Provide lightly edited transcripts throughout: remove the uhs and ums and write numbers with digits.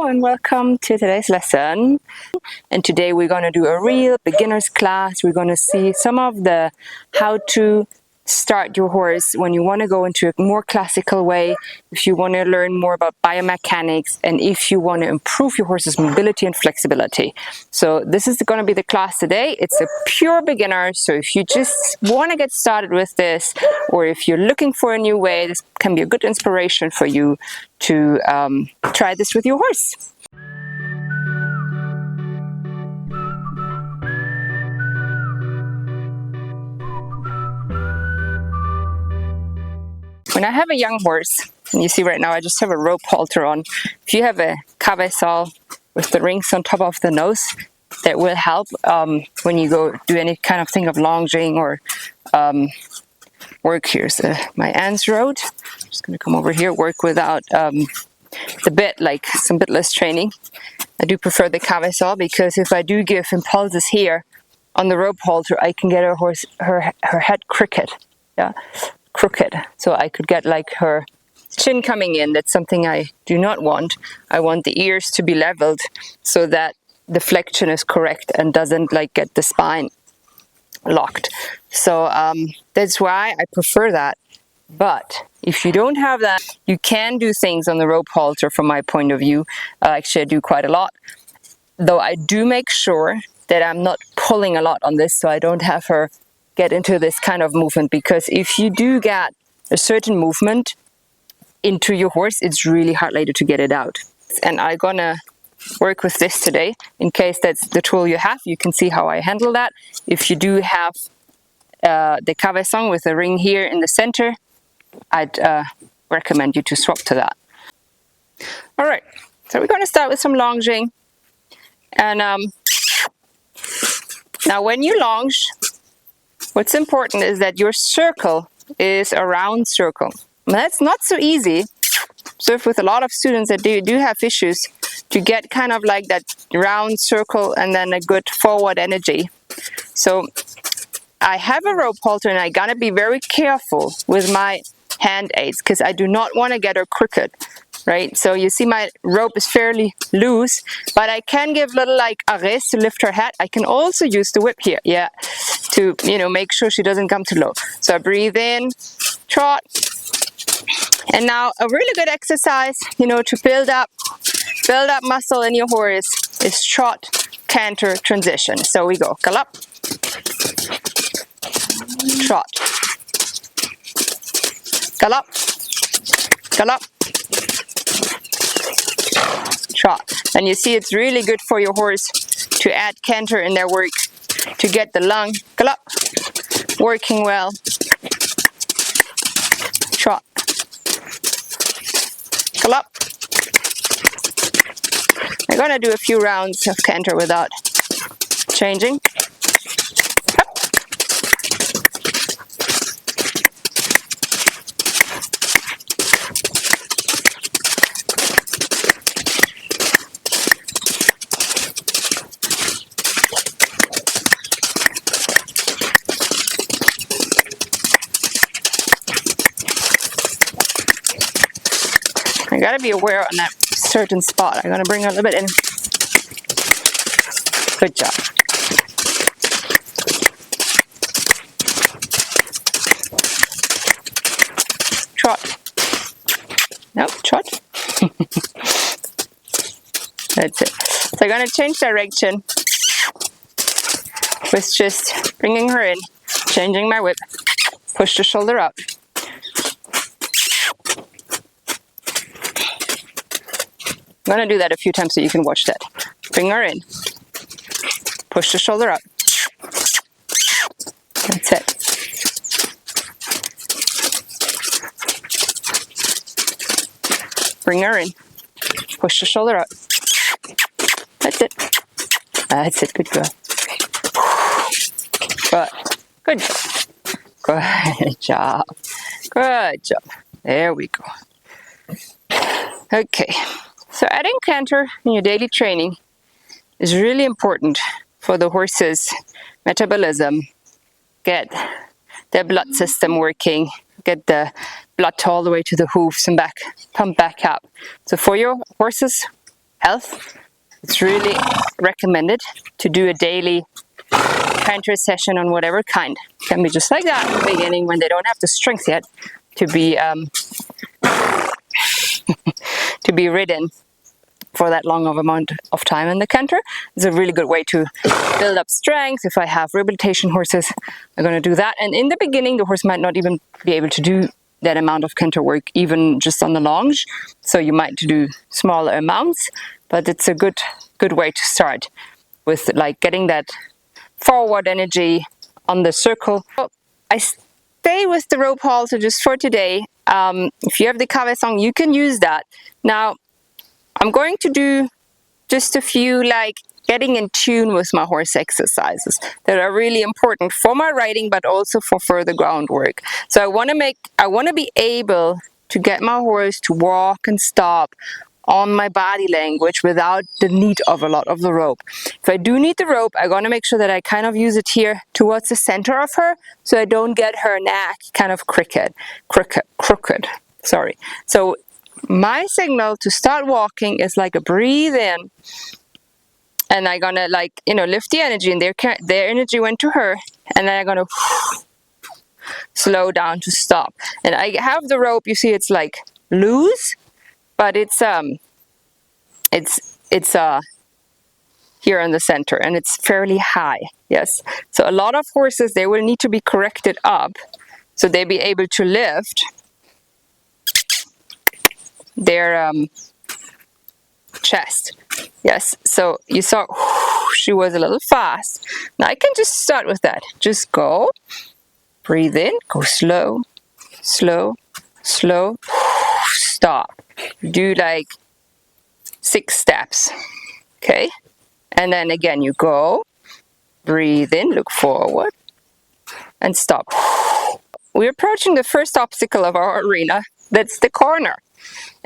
and welcome to today's lesson. And today we're going to do a real beginner's class. We're going to see some of the how to start your horse when you want to go into a more classical way, if you want to learn more about biomechanics, and if you want to improve your horse's mobility and flexibility. So this is going to be the class today. It's a pure beginner, so if you just want to get started with this, or if you're looking for a new way, this can be a good inspiration for you to try this with your horse. When I have a young horse, and you see right now I just have a rope halter on, if you have a cabeçal with the rings on top of the nose, that will help when you go do any kind of thing of longing or work. Here's my Anne's road. I'm just going to come over here, work without the bit, like some bitless training. I do prefer the cabeçal because if I do give impulses here on the rope halter, I can get her head crooked. Yeah. Crooked, so I could get like her chin coming in. That's something I do not want. I want the ears to be leveled so that the flexion is correct and doesn't like get the spine locked. So that's why I prefer that. But if you don't have that, you can do things on the rope halter from my point of view. Actually, I do quite a lot, though I do make sure that I'm not pulling a lot on this so I don't have her get into this kind of movement, because if you do get a certain movement into your horse, it's really hard later to get it out. And I'm gonna work with this today in case that's the tool you have. You can see how I handle that. If you do have the cabeçon with a ring here in the center, I'd recommend you to swap to that. All right, so we're gonna start with some longing. And now when you longe, what's important is that your circle is a round circle. And that's not so easy. So with a lot of students that do have issues to get kind of like that round circle and then a good forward energy. So I have a rope halter and I gotta be very careful with my hand aids because I do not want to get her crooked. Right, so you see my rope is fairly loose, but I can give little like arrêts to lift her head. I can also use the whip here, yeah, to make sure she doesn't come too low. So I breathe in, trot, and now a really good exercise, to build up muscle in your horse is trot, canter, transition. So we go gallop, trot, gallop, gallop, trot. And you see it's really good for your horse to add canter in their work to get the lung gallop working well. Trot, gallop. I'm gonna do a few rounds of canter without changing. I gotta be aware on that certain spot. I'm gonna bring a little bit in. Good job. Trot. Nope, trot. That's it. So I'm gonna change direction with just bringing her in, changing my whip, push the shoulder up. I'm going to do that a few times so you can watch that. Bring her in. Push the shoulder up. That's it. Bring her in. Push the shoulder up. That's it. That's it. Good girl. Good job. Good job. Good job. There we go. Okay. So adding canter in your daily training is really important for the horse's metabolism, get their blood system working, get the blood all the way to the hooves and back, pump back up. So for your horse's health, it's really recommended to do a daily canter session on whatever kind. It can be just like that in the beginning when they don't have the strength yet to be to be ridden for that long of amount of time in the canter. It's a really good way to build up strength. If I have rehabilitation horses, I'm going to do that. And in the beginning, the horse might not even be able to do that amount of canter work, even just on the longe. So you might do smaller amounts, but it's a good way to start with, like, getting that forward energy on the circle. So I stay with the rope halter just for today. If you have the cabeçon, you can use that. Now, I'm going to do just a few, like, getting in tune with my horse exercises that are really important for my riding, but also for further groundwork. So I want to be able to get my horse to walk and stop on my body language without the need of a lot of the rope. If I do need the rope, I'm going to make sure that I kind of use it here towards the center of her, so I don't get her neck kind of crooked. Sorry. So my signal to start walking is like a breathe in, and I'm gonna, like, you know, lift the energy, and their energy went to her, and then I'm gonna slow down to stop. And I have the rope, you see, it's like loose, but it's here in the center, and it's fairly high. Yes, so a lot of horses, they will need to be corrected up so they be able to lift their chest. Yes, so you saw she was a little fast. Now I can just start with that. Just go, breathe in, go slow, slow, slow, stop. Do like 6 steps, okay? And then again you go, breathe in, look forward, and stop. We're approaching the first obstacle of our arena. That's the corner.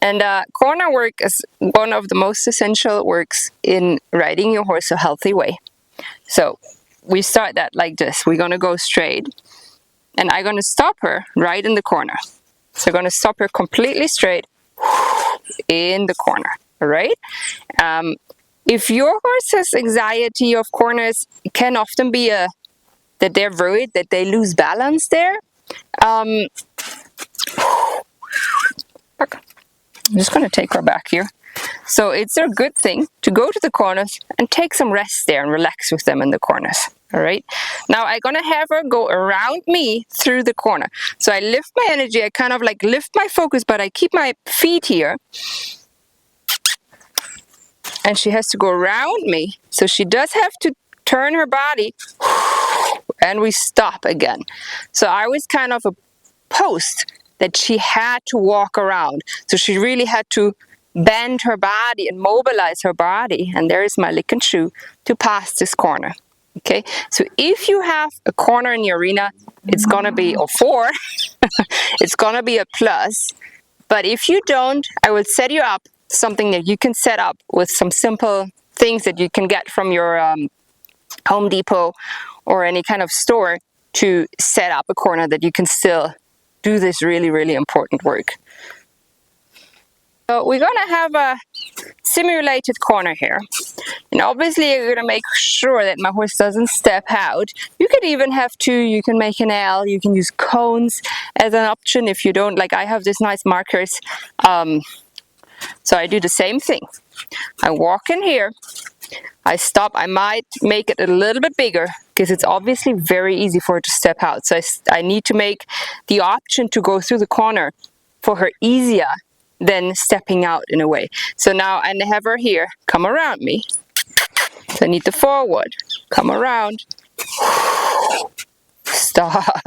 And corner work is one of the most essential works in riding your horse a healthy way. So we start that like this. We're going to go straight, and I'm going to stop her right in the corner. So I'm going to stop her completely straight in the corner, all right? If your horse has anxiety of corners, it can often be that they're worried that they lose balance there. I'm just going to take her back here. So it's a good thing to go to the corners and take some rest there and relax with them in the corners. All right. Now I'm going to have her go around me through the corner. So I lift my energy. I kind of like lift my focus, but I keep my feet here. And she has to go around me. So she does have to turn her body, and we stop again. So I was kind of a post that she had to walk around. So she really had to bend her body and mobilize her body. And there is my lick and shoe to pass this corner. Okay, so if you have a corner in your arena, it's gonna be a 4. It's gonna be a plus. But if you don't, I will set you up something that you can set up with some simple things that you can get from your Home Depot or any kind of store to set up a corner that you can still do this really, really important work. So we're gonna have a simulated corner here. And obviously you're gonna make sure that my horse doesn't step out. You could even have 2, you can make an L, you can use cones as an option if you don't. Like I have these nice markers. So I do the same thing. I walk in here, I stop, I might make it a little bit bigger because it's obviously very easy for her to step out. So I need to make the option to go through the corner for her easier than stepping out in a way. So now I have her here, come around me. So I need the forward, come around, stop.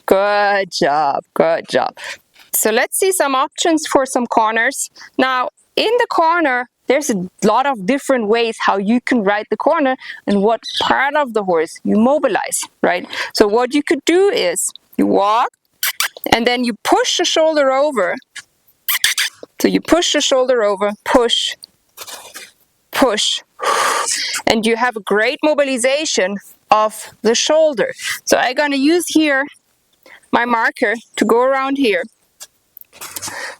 Good job, good job. So let's see some options for some corners. Now in the corner, there's a lot of different ways how you can ride the corner and what part of the horse you mobilize, right? So what you could do is you walk and then you push the shoulder over. So you push the shoulder over, push, push, and you have a great mobilization of the shoulder. So I'm going to use here my marker to go around here.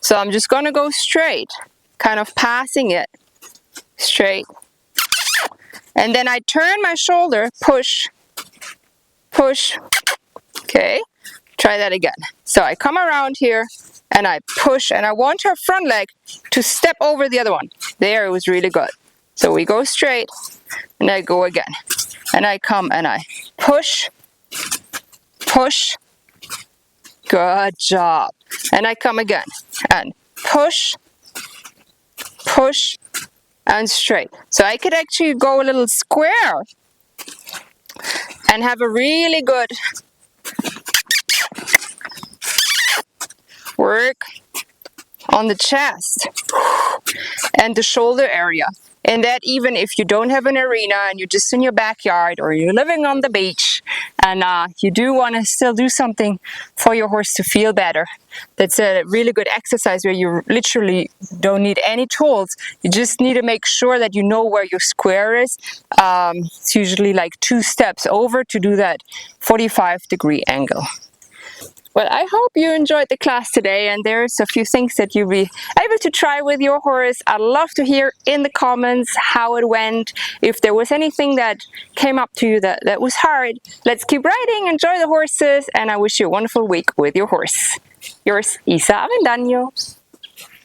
So I'm just going to go straight. kind of passing it straight. And then I turn my shoulder, push, push. Okay, try that again. So I come around here and I push, and I want her front leg to step over the other one. There, it was really good. So we go straight, and I go again. And I come and I push, push. Good job. And I come again and push, push, and straight. So I could actually go a little square and have a really good work on the chest and the shoulder area. And that even if you don't have an arena and you're just in your backyard or you're living on the beach and you do want to still do something for your horse to feel better, that's a really good exercise where you literally don't need any tools. You just need to make sure that you know where your square is. It's usually like 2 steps over to do that 45-degree angle. Well, I hope you enjoyed the class today, and there's a few things that you'll be able to try with your horse. I'd love to hear in the comments how it went. If there was anything that came up to you that was hard, let's keep riding, enjoy the horses, and I wish you a wonderful week with your horse. Yours, Isa Avendaño.